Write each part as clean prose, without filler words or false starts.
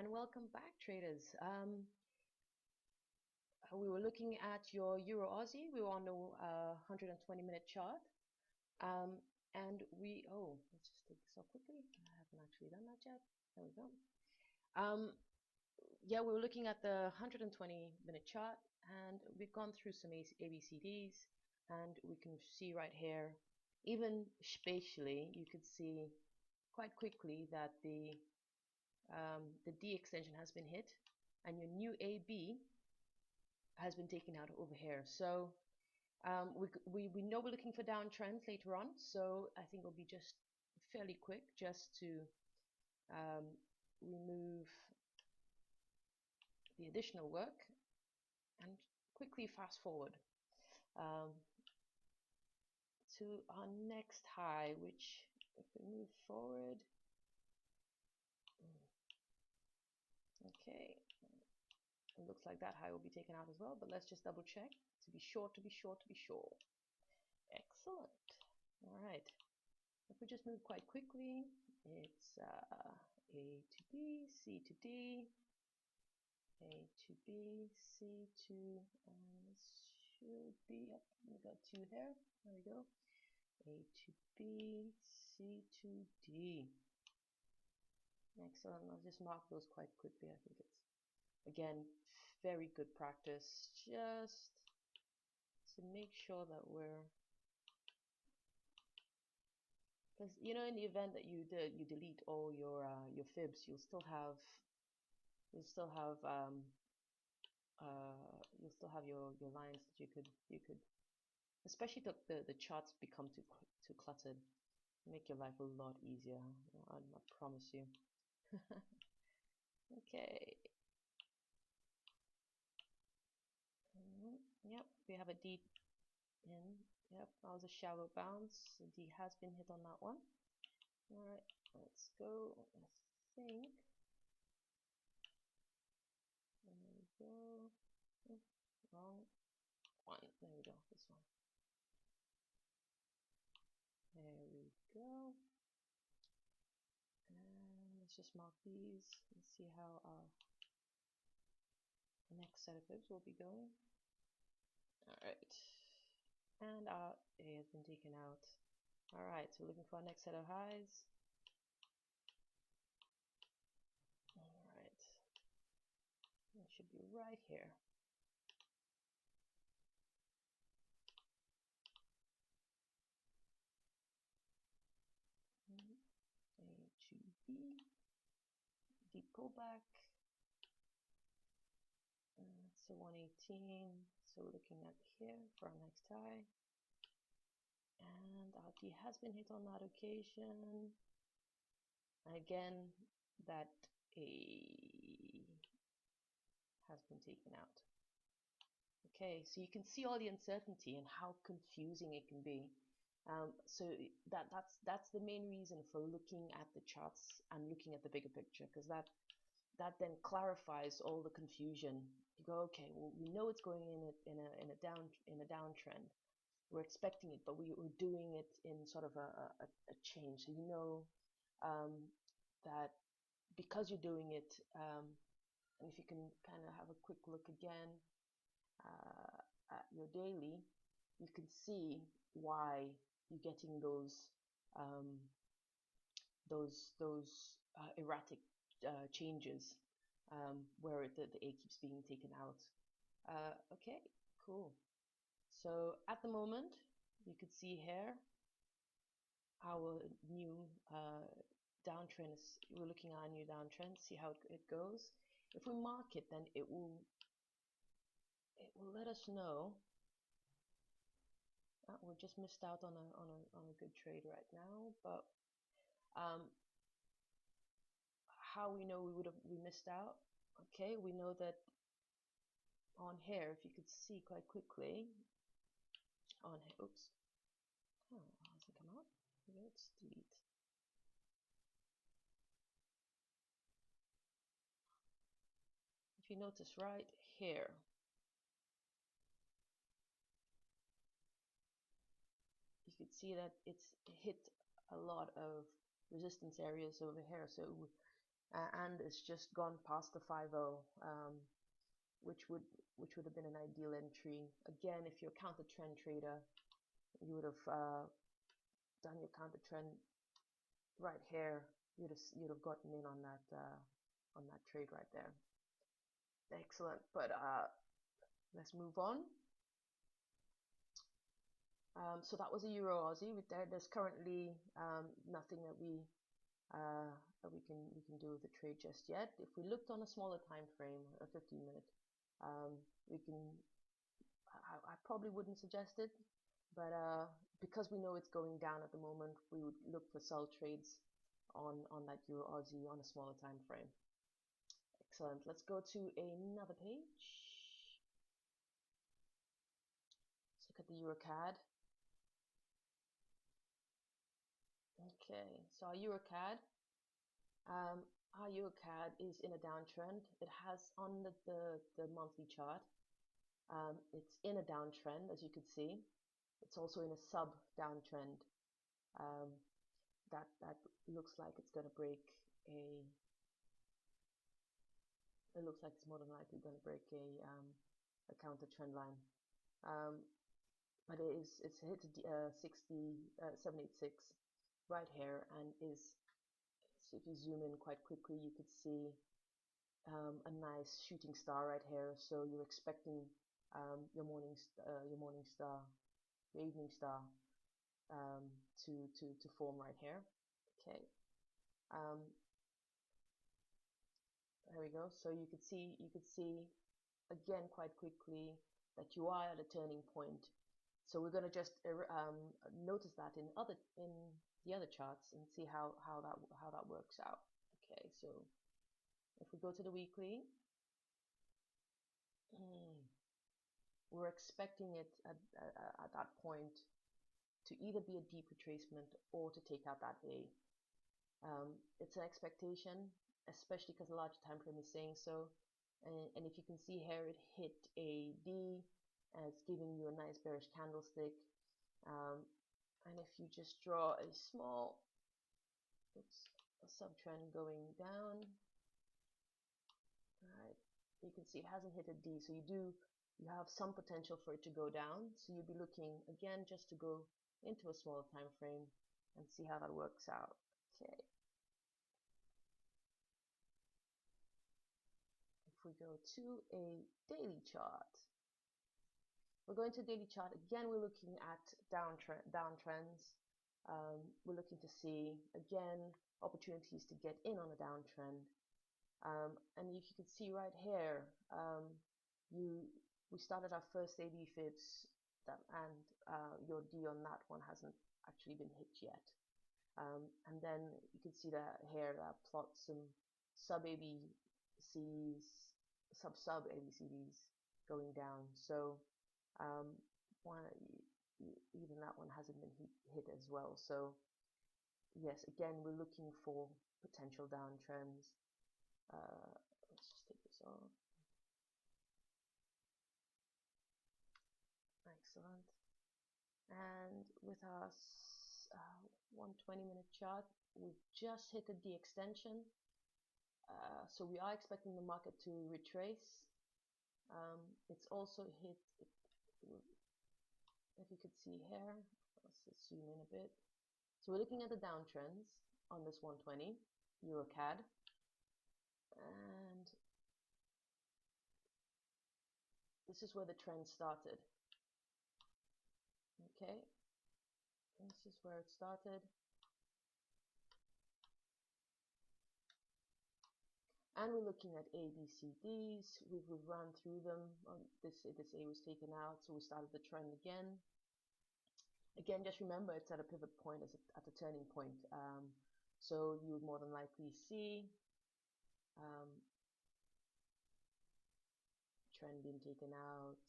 and welcome back, traders. We were looking at your Euro Aussie. We were on the 120-minute chart, and let's just take this off quickly. I haven't actually done that yet. There we go. Yeah, we were looking at the 120-minute chart, and we've gone through some ABCDs, and we can see right here, even spatially, you could see quite quickly that the D extension has been hit, and your new AB has been taken out over here. So we know we're looking for downtrends later on, so I think it'll be just fairly quick just to remove the additional work and quickly fast forward to our next high, which if we move forward, okay, it looks like that high will be taken out as well, but let's just double check to be sure. Excellent. All right. If we just move quite quickly, it's A to B, C to D, A to B, C to, and this should be, yep, we got two there. There we go. A to B, C to D. Excellent. I'll just mark those quite quickly. I think it's, again, very good practice, just to make sure that we're, because in the event that you delete all your fibs, you'll still have your lines that you could, especially if the charts become too cluttered, make your life a lot easier. I promise you. Okay. Yep, we have a D in. Yep, that was a shallow bounce. The D has been hit on that one. All right, let's go. I think. There we go. Oh, wrong one. There we go. This one. There we go. And let's just mark these and see how our next set of fibs will be going. Alright. And our A has been taken out. Alright, so we're looking for our next set of highs. Alright. It should be right here. A to B. Deep pullback. So 118. So we're looking at here for our next high. And our D has been hit on that occasion. And again, that A has been taken out. Okay, so you can see all the uncertainty and how confusing it can be. So that's the main reason for looking at the charts and looking at the bigger picture, because that then clarifies all the confusion. You go, okay, well, we know it's going in a downtrend. We're expecting it, but we're doing it in sort of a change. So you know that because you're doing it, and if you can kind of have a quick look again at your daily, you can see why you're getting those erratic changes where the A keeps being taken out. Okay, cool. So at the moment, you could see here our new downtrend is, we're looking at our new downtrend, see how it goes. If we mark it, then it will let us know. We just missed out on a good trade right now, but how we know we missed out? Okay, we know that on here, if you could see quite quickly, on here, oops, oh, has it come up? Let's delete. If you notice right here, you could see that it's hit a lot of resistance areas over here. So and it's just gone past the 5-0, which would have been an ideal entry. Again, if you're a counter trend trader, you would have done your counter trend right here. You'd have gotten in on that trade right there. Excellent. But let's move on. So that was a Euro Aussie. There's currently nothing that we can do with the trade just yet. If we looked on a smaller time frame, a 15-minute, we can. I probably wouldn't suggest it, but because we know it's going down at the moment, we would look for sell trades on that Euro Aussie on a smaller time frame. Excellent. Let's go to another page. Let's look at the Euro CAD. Okay, so our Euro CAD. Our Euro CAD is in a downtrend. It has on the monthly chart. It's in a downtrend, as you can see. It's also in a sub downtrend. That looks like it's going to break a. It looks like it's more than likely going to break a counter trend line. But it's hit 786 right here, and is. So if you zoom in quite quickly, you could see a nice shooting star right here. So you're expecting your morning star, your evening star to form right here. Okay. There we go. So you could see again quite quickly that you are at a turning point. So we're going to just notice that in the other charts and see how that works out. Okay, so if we go to the weekly, we're expecting it at that point to either be a deep retracement or to take out that A. It's an expectation, especially because the larger time frame is saying so. And if you can see here, it hit a D, and it's giving you a nice bearish candlestick. And if you just draw a small, a subtrend going down, right? You can see it hasn't hit a D, so you have some potential for it to go down. So you'll be looking again just to go into a smaller time frame and see how that works out. Okay. If we go to a daily chart, we're going to a daily chart again. We're looking at downtrends. We're looking to see again opportunities to get in on a downtrend. And if you can see right here, we started our first AB fibs, and your D on that one hasn't actually been hit yet. And then you can see that here plots some sub ABCDs, sub ABCDs going down. So even that one hasn't been hit as well. So yes, again, we're looking for potential downtrends. Let's just take this off. Excellent. And with our 120-minute chart, we've just hit the extension. So we are expecting the market to retrace. It's also hit, if you could see here, let's just zoom in a bit. So we're looking at the downtrends on this 120 Euro CAD. And this is where the trend started. Okay, this is where it started. And we're looking at A, B, C, Ds. We've run through them. This A was taken out, so we started the trend again. Again, just remember it's at a pivot point, at a turning point. So you would more than likely see trend being taken out.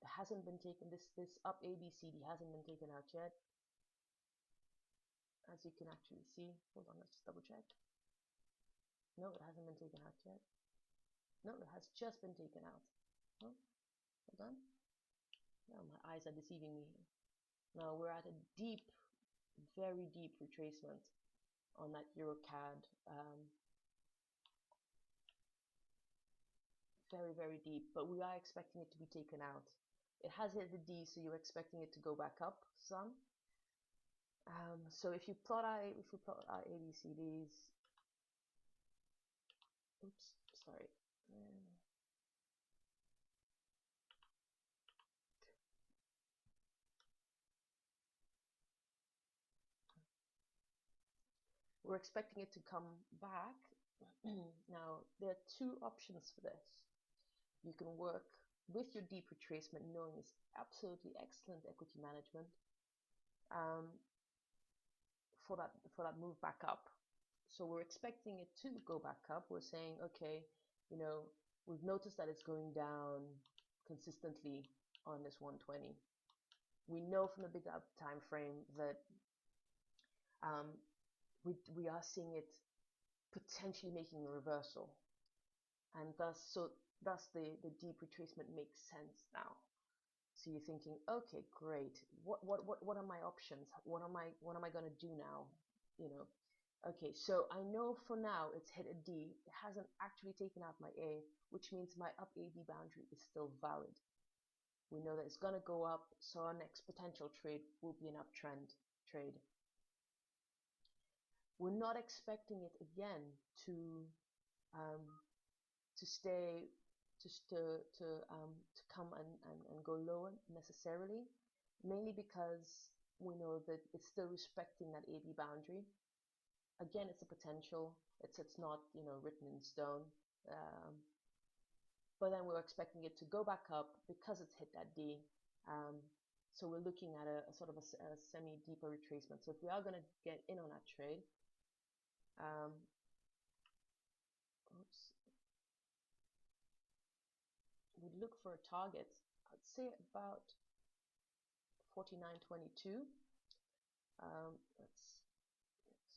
It hasn't been taken. This up ABCD hasn't been taken out yet, as you can actually see. Hold on, let's just double check. No, it hasn't been taken out yet. No, it has just been taken out. Oh, hold on. No, my eyes are deceiving me. Now we're at a deep, very deep retracement. on that Euro CAD. Very, very deep, but we are expecting it to be taken out. It has hit the D, so you're expecting it to go back up some. So if you plot our ABCDs, oops, sorry. We're expecting it to come back. Now, there are two options for this. You can work with your deep retracement, knowing it's absolutely excellent equity management for that move back up. So we're expecting it to go back up. We're saying, okay, you know, we've noticed that it's going down consistently on this 120. We know from the big up time frame that we are seeing it potentially making a reversal, and thus the deep retracement makes sense now. So you're thinking, okay, great. What are my options? What am I going to do now? You know, okay. So I know for now it's hit a D. It hasn't actually taken out my A, which means my up AB boundary is still valid. We know that it's going to go up, so our next potential trade will be an uptrend trade. We're not expecting it again to stay to come and go lower necessarily, mainly because we know that it's still respecting that AB boundary. Again, it's a potential. It's not, you know, written in stone. But then we're expecting it to go back up because it's hit that D. So we're looking at a sort of a semi-deeper retracement. So if we are going to get in on that trade, we'd look for a target, I'd say about 49.22. It's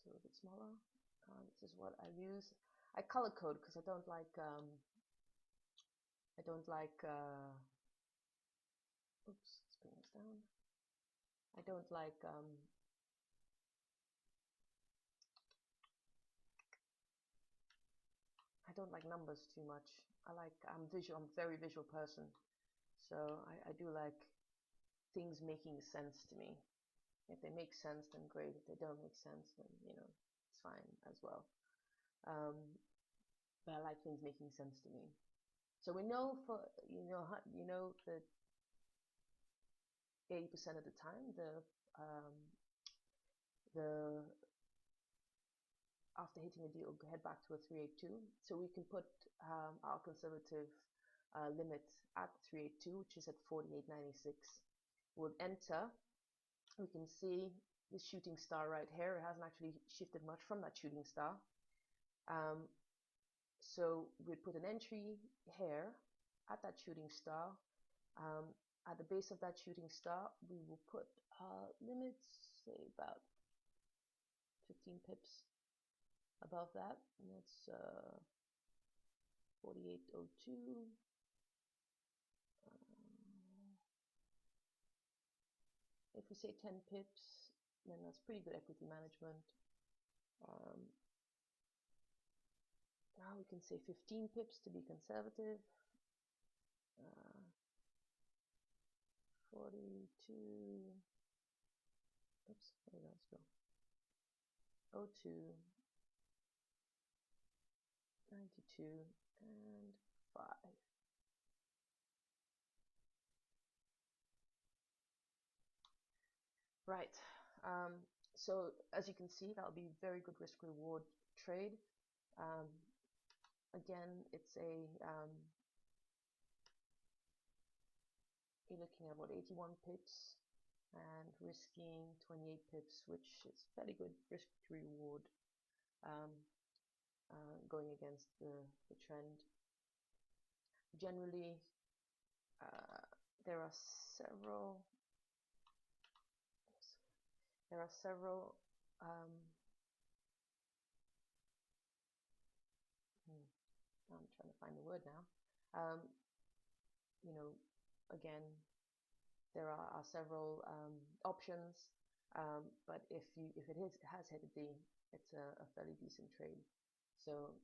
a little bit smaller. This is what I use. I color code because I don't like oops, let's bring this down. I don't like numbers too much. I'm visual. I'm a very visual person, so I do like things making sense to me. If they make sense, then great. If they don't make sense, then, you know, it's fine as well. But I like things making sense to me. So we know that 80% of the time the after hitting a D, it'll head back to a 382. So we can put our conservative limit at 382, which is at 48.96. We'll enter. We can see the shooting star right here. It hasn't actually shifted much from that shooting star. So we'd put an entry here at that shooting star. At the base of that shooting star, we will put limits, say about 15 pips above that, and that's 48.02. If we say 10 pips, then that's pretty good equity management. Now we can say 15 pips to be conservative. 42. Oops, where did that go? 02, 92, and 5. Right. So as you can see, that'll be very good risk reward trade. Again, it's you're looking at about 81 pips and risking 28 pips, which is fairly good risk to reward going against the trend. Generally, there are several I'm trying to find the word now. You know, again, there are several options, but if it has hit a D, it's a fairly decent trade. So